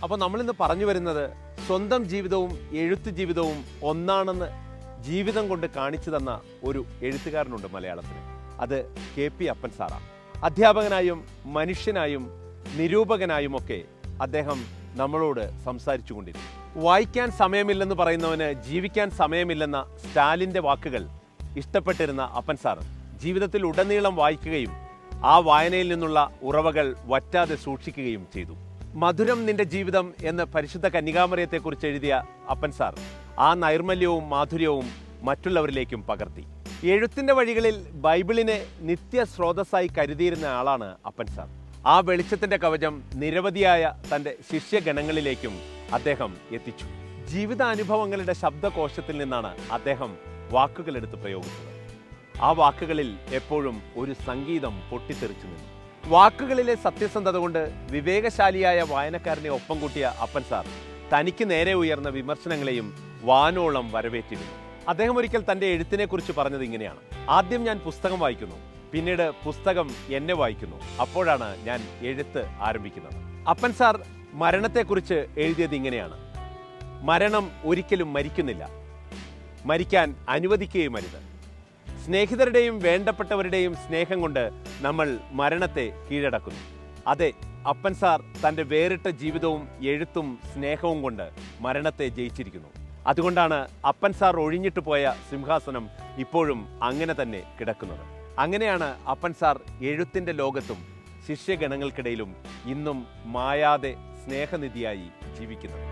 അപ്പോൾ നമ്മളിന്ന് പറഞ്ഞു വരുന്നത് സ്വന്തം ജീവിതവും എഴുത്ത് ജീവിതവും ഒന്നാണെന്ന് ജീവിതം കൊണ്ട് കാണിച്ചു തന്ന ഒരു എഴുത്തുകാരനുണ്ട് മലയാളത്തിന്. അത് KP അപ്പൻ സാറാണ്. അധ്യാപകനായും മനുഷ്യനായും നിരൂപകനായുമൊക്കെ അദ്ദേഹം നമ്മളോട് സംസാരിച്ചു കൊണ്ടിരുന്നു. വായിക്കാൻ സമയമില്ലെന്ന് പറയുന്നവന് ജീവിക്കാൻ സമയമില്ലെന്ന സ്റ്റാലിൻ്റെ വാക്കുകൾ ഇഷ്ടപ്പെട്ടിരുന്ന അപ്പൻ സാർ ജീവിതത്തിൽ ഉടനീളം വായിക്കുകയും ആ വായനയിൽ നിന്നുള്ള ഉറവകൾ വറ്റാതെ സൂക്ഷിക്കുകയും ചെയ്തു. മധുരം നിന്റെ ജീവിതം എന്ന് പരിശുദ്ധ കന്യകാമറിയത്തെക്കുറിച്ച് എഴുതിയ അപ്പൻ സാർ ആ നൈർമല്യവും മാധുര്യവും മറ്റുള്ളവരിലേക്കും പകർത്തി. എഴുത്തിൻ്റെ വഴികളിൽ ബൈബിളിനെ നിത്യ സ്രോതസ്സായി കരുതിയിരുന്ന ആളാണ് അപ്പൻ സാർ. ആ വെളിച്ചത്തിൻ്റെ കവചം നിരവധിയായ തൻ്റെ ശിഷ്യഗണങ്ങളിലേക്കും അദ്ദേഹം എത്തിച്ചു. ജീവിതാനുഭവങ്ങളുടെ ശബ്ദകോശത്തിൽ നിന്നാണ് അദ്ദേഹം വാക്കുകളെടുത്ത് പ്രയോഗിച്ചത്. ആ വാക്കുകളിൽ എപ്പോഴും ഒരു സംഗീതം പൊട്ടിത്തെറിച്ചു നിന്നു. വാക്കുകളിലെ സത്യസന്ധത കൊണ്ട് വിവേകശാലിയായ വായനക്കാരനെ ഒപ്പം കൂട്ടിയ അപ്പൻ സാർ തനിക്ക് നേരെ ഉയർന്ന വിമർശനങ്ങളെയും വാനോളം വരവേറ്റിരുന്നു. അദ്ദേഹം ഒരിക്കൽ തൻ്റെ എഴുത്തിനെക്കുറിച്ച് പറഞ്ഞത് ഇങ്ങനെയാണ്: ആദ്യം ഞാൻ പുസ്തകം വായിക്കുന്നു, പിന്നീട് പുസ്തകം എന്നെ വായിക്കുന്നു, അപ്പോഴാണ് ഞാൻ എഴുത്ത് ആരംഭിക്കുന്നത്. അപ്പൻ സാർ മരണത്തെക്കുറിച്ച് എഴുതിയത് ഇങ്ങനെയാണ്: മരണം ഒരിക്കലും മരിക്കുന്നില്ല, മരിക്കാൻ അനുവദിക്കുകയുമരുത്. സ്നേഹിതരുടെയും വേണ്ടപ്പെട്ടവരുടെയും സ്നേഹം കൊണ്ട് നമ്മൾ മരണത്തെ കീഴടക്കുന്നു. അതെ, അപ്പൻ സാർ തൻ്റെ വേറിട്ട ജീവിതവും എഴുത്തും സ്നേഹവും കൊണ്ട് മരണത്തെ ജയിച്ചിരിക്കുന്നു. അതുകൊണ്ടാണ് അപ്പൻ സാർ ഒഴിഞ്ഞിട്ട് പോയ സിംഹാസനം ഇപ്പോഴും അങ്ങനെ തന്നെ കിടക്കുന്നത്. അങ്ങനെയാണ് അപ്പൻ സാർ എഴുത്തിൻ്റെ ലോകത്തും ശിഷ്യഗണങ്ങൾക്കിടയിലും ഇന്നും മായാതെ സ്നേഹനിധിയായി ജീവിക്കുന്നത്.